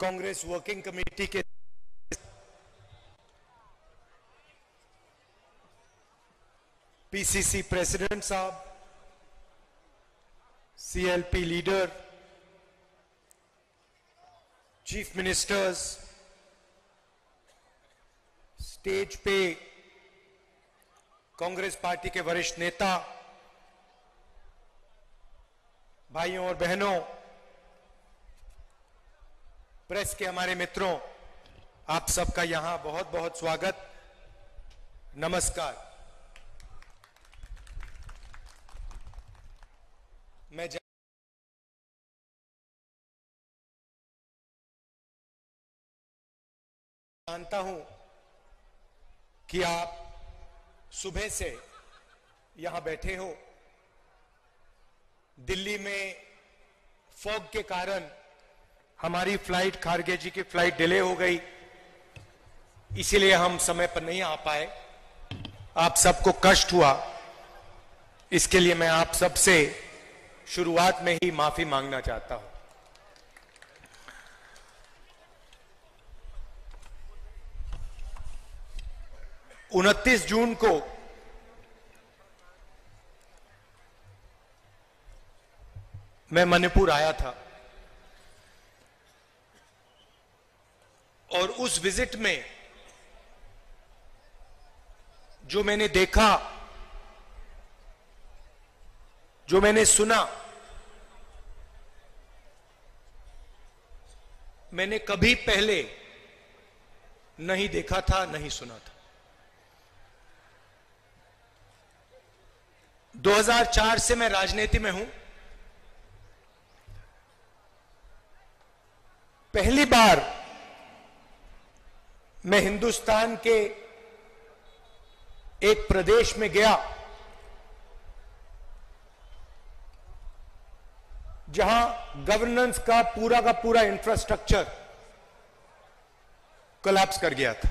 Congress working committee के PCC president साहब, CLP leader, chief ministers, stage पे कांग्रेस पार्टी के वरिष्ठ नेता, भाइयों और बहनों, प्रेस के हमारे मित्रों, आप सबका यहां बहुत बहुत स्वागत, नमस्कार। मैं जानता हूं कि आप सुबह से यहां बैठे हो। दिल्ली में फॉग के कारण हमारी फ्लाइट, खारगे जी की फ्लाइट डिले हो गई, इसीलिए हम समय पर नहीं आ पाए। आप सबको कष्ट हुआ, इसके लिए मैं आप सबसे शुरुआत में ही माफी मांगना चाहता हूं। उनतीस जून को मैं मणिपुर आया था और उस विजिट में जो मैंने देखा, जो मैंने सुना, मैंने कभी पहले नहीं देखा था, नहीं सुना था। 2004 से मैं राजनीति में हूं। पहली बार मैं हिंदुस्तान के एक प्रदेश में गया जहां गवर्नेंस का पूरा इंफ्रास्ट्रक्चर कोलैप्स कर गया था।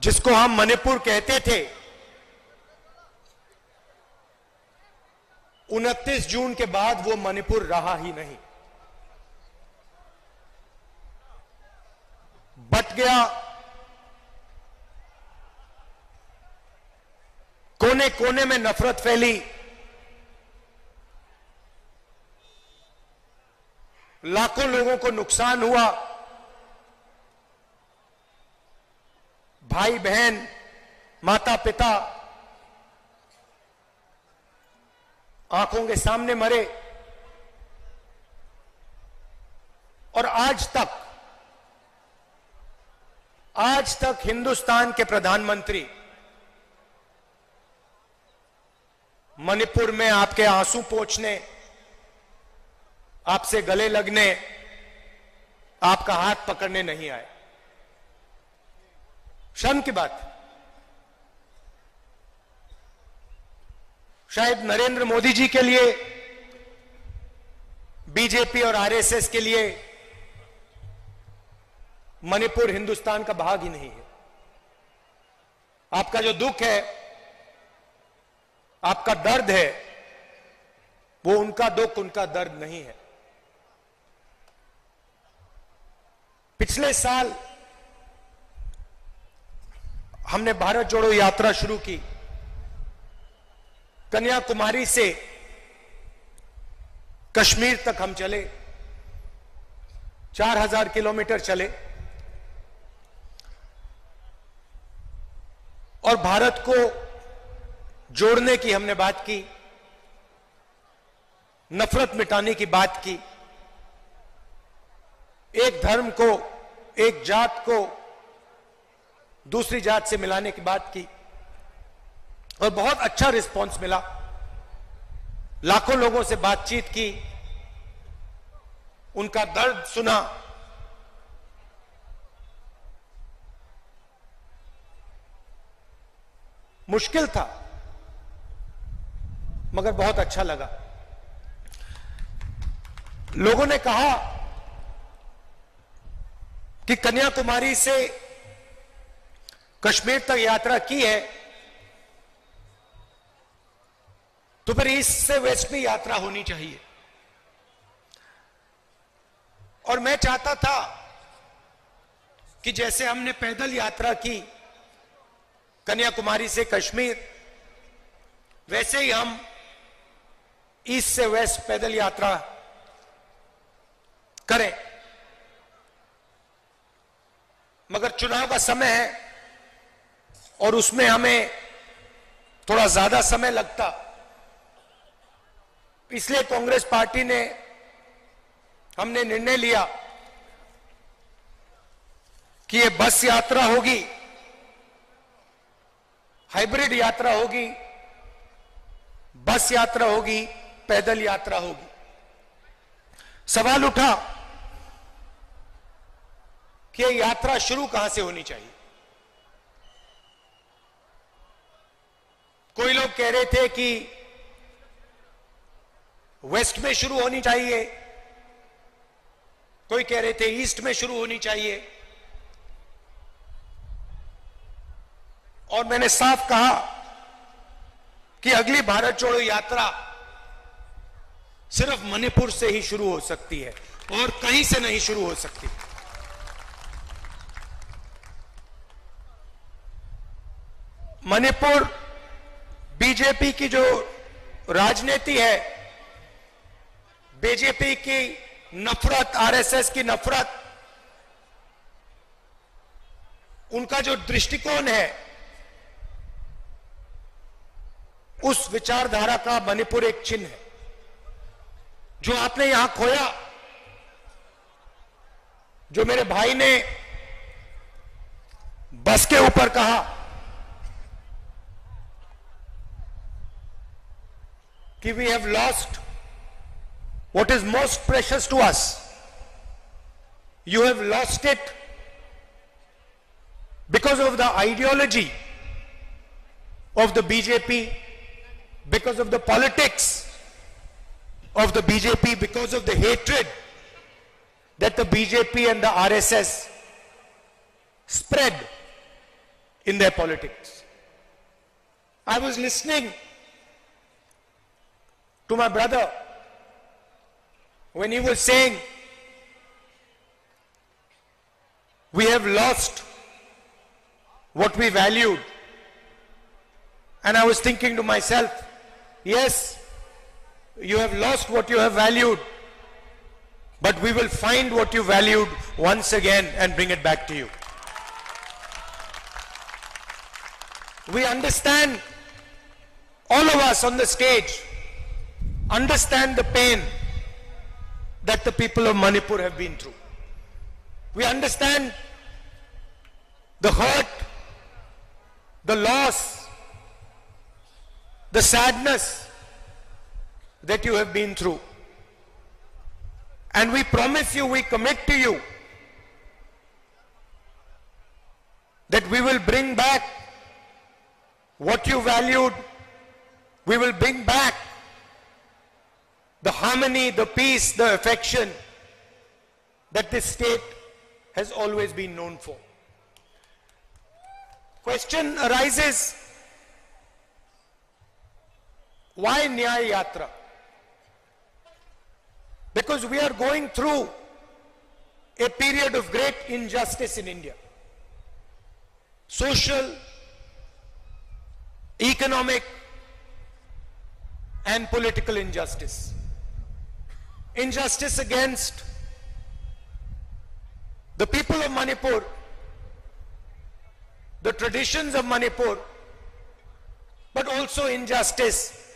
जिसको हम मणिपुर कहते थे, 29 जून के बाद वो मणिपुर रहा ही नहीं, बट गया। कोने कोने में नफरत फैली, लाखों लोगों को नुकसान हुआ, भाई बहन, माता पिता आंखों के सामने मरे। और आज तक हिंदुस्तान के प्रधानमंत्री मणिपुर में आपके आंसू पोंछने, आपसे गले लगने, आपका हाथ पकड़ने नहीं आए। शर्म की बात। शायद नरेंद्र मोदी जी के लिए, बीजेपी और आरएसएस के लिए मणिपुर हिंदुस्तान का भाग ही नहीं है। आपका जो दुख है, आपका दर्द है, वो उनका दुख, उनका दर्द नहीं है। पिछले साल हमने भारत जोड़ो यात्रा शुरू की। कन्याकुमारी से कश्मीर तक हम चले, 4000 किलोमीटर चले और भारत को जोड़ने की हमने बात की, नफरत मिटाने की बात की, एक धर्म को, एक जात को दूसरी जात से मिलाने की बात की और बहुत अच्छा रिस्पांस मिला। लाखों लोगों से बातचीत की, उनका दर्द सुना। मुश्किल था मगर बहुत अच्छा लगा। लोगों ने कहा कि कन्याकुमारी से कश्मीर तक यात्रा की है तो फिर ईस्ट से वेस्ट में यात्रा होनी चाहिए। और मैं चाहता था कि जैसे हमने पैदल यात्रा की कन्याकुमारी से कश्मीर, वैसे ही हम ईस्ट से वेस्ट पैदल यात्रा करें। मगर चुनाव का समय है और उसमें हमें थोड़ा ज्यादा समय लगता, इसलिए कांग्रेस पार्टी ने हमने निर्णय लिया कि ये बस यात्रा होगी, हाइब्रिड यात्रा होगी, बस यात्रा होगी, पैदल यात्रा होगी। सवाल उठा कि ये यात्रा शुरू कहां से होनी चाहिए। कोई लोग कह रहे थे कि वेस्ट में शुरू होनी चाहिए, कोई कह रहे थे ईस्ट में शुरू होनी चाहिए, और मैंने साफ कहा कि अगली भारत छोड़ो यात्रा सिर्फ मणिपुर से ही शुरू हो सकती है और कहीं से नहीं शुरू हो सकती। मणिपुर बीजेपी की जो राजनीति है, बीजेपी की नफरत, आरएसएस की नफरत, उनका जो दृष्टिकोण है, उस विचारधारा का मणिपुर एक चिन्ह है। जो आपने यहां खोया, जो मेरे भाई ने बस के ऊपर कहा कि we have lost what is most precious to us, you have lost it because of the ideology of the BJP, because of the politics of the BJP, because of the hatred that the BJP and the RSS spread in their politics. I was listening to my brother when he was saying we have lost what we valued, and I was thinking to myself, yes, you have lost what you have valued, but we will find what you valued once again and bring it back to you. We understand, all of us on the stage understand the pain that the people of Manipur have been through. We understand the hurt, the loss, the sadness that you have been through. And we promise you, we commit to you that we will bring back what you valued. We will bring back the harmony, the peace, the affection that this state has always been known for. Question arises, why Nyaya Yatra? Because we are going through a period of great injustice in India. Social, economic, and political injustice. Injustice against the people of Manipur, the traditions of Manipur, but also injustice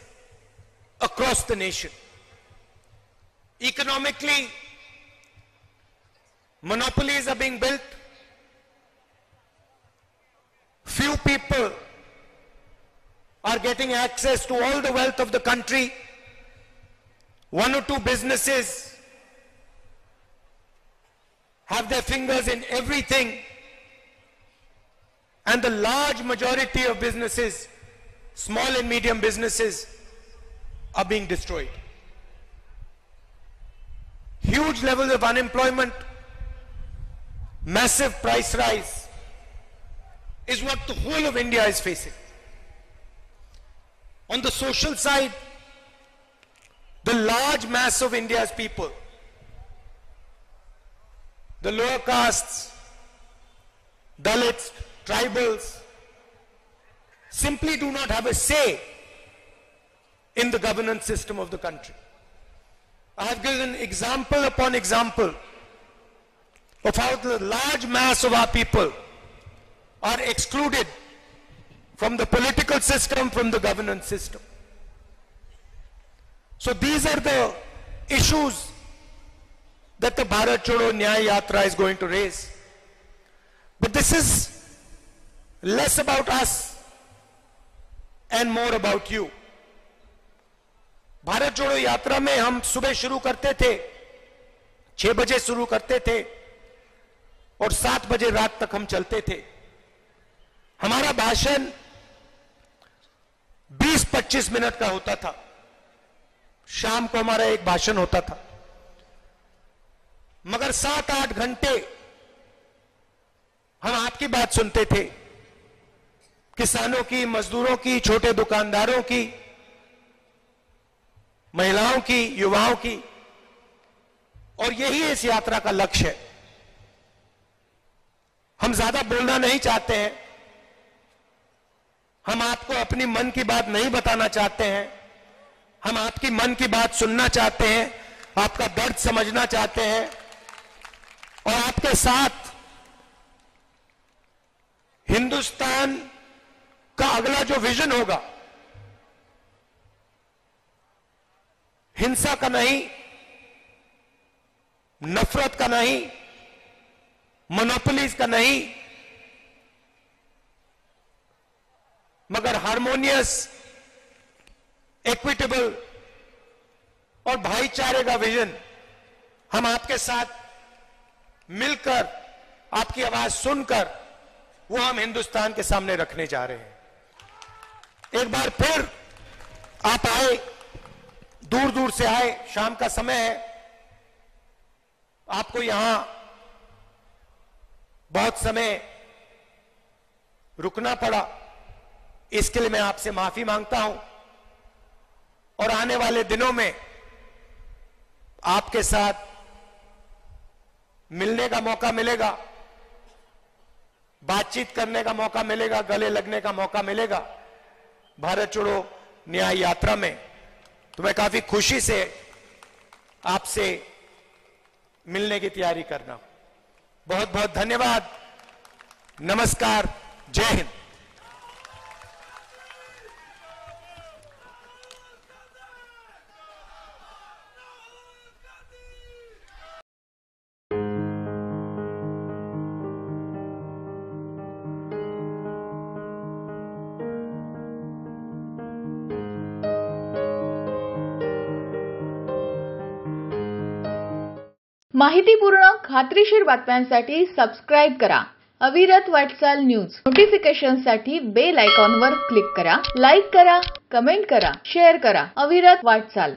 across the nation. Economically, monopolies are being built. Few people are getting access to all the wealth of the country. One or two businesses have their fingers in everything, and the large majority of businesses, small and medium businesses, are being destroyed. Huge levels of unemployment, massive price rise is what the whole of India is facing. On the social side, the large mass of India's people the lower castes, Dalits, tribals, simply do not have a say in the governance system of the country. I have given example upon example of how the large mass of our people are excluded from the political system, from the governance system. So these are the issues that the Bharat Chodo Nyaya Yatra is going to raise. But this is less about us and more about you. Bharat जोड़ो यात्रा में हम सुबह शुरू करते थे, 6 बजे शुरू करते थे और 7 बजे रात तक हम चलते थे. हमारा भाषण 20-25 मिनट का होता था. शाम को हमारा एक भाषण होता था, मगर 7-8 घंटे हम आपकी बात सुनते थे, किसानों की, मजदूरों की, छोटे दुकानदारों की, महिलाओं की, युवाओं की. और यही इस यात्रा का लक्ष्य है. हम ज्यादा बोलना नहीं चाहते हैं, हम आपको अपनी मन की बात नहीं बताना चाहते हैं, हम आपकी मन की बात सुनना चाहते हैं, आपका दर्द समझना चाहते हैं और आपके साथ हिंदुस्तान का अगला जो विजन होगा, हिंसा का नहीं, नफरत का नहीं, मोनोपोलीज का नहीं, मगर हार्मोनियस, इक्विटेबल और भाईचारे का विजन हम आपके साथ मिलकर, आपकी आवाज सुनकर, वो हम हिंदुस्तान के सामने रखने जा रहे हैं. एक बार फिर आप आए, दूर दूर से आए, शाम का समय है, आपको यहां बहुत समय रुकना पड़ा, इसके लिए मैं आपसे माफी मांगता हूं. और आने वाले दिनों में आपके साथ मिलने का मौका मिलेगा, बातचीत करने का मौका मिलेगा, गले लगने का मौका मिलेगा भारत छोड़ो न्याय यात्रा में. तो मैं काफी खुशी से आपसे मिलने की तैयारी कर रहा हूं. बहुत बहुत धन्यवाद. नमस्कार. जय हिंद. माहितीपूर्ण खात्रीशीर बातम्यांसाठी सबस्क्राइब करा अविरत वाटचाल न्यूज. नोटिफिकेशनसाठी बेल आयकॉनवर क्लिक करा. लाईक करा, कमेंट करा, शेअर करा. अविरत वाटचाल.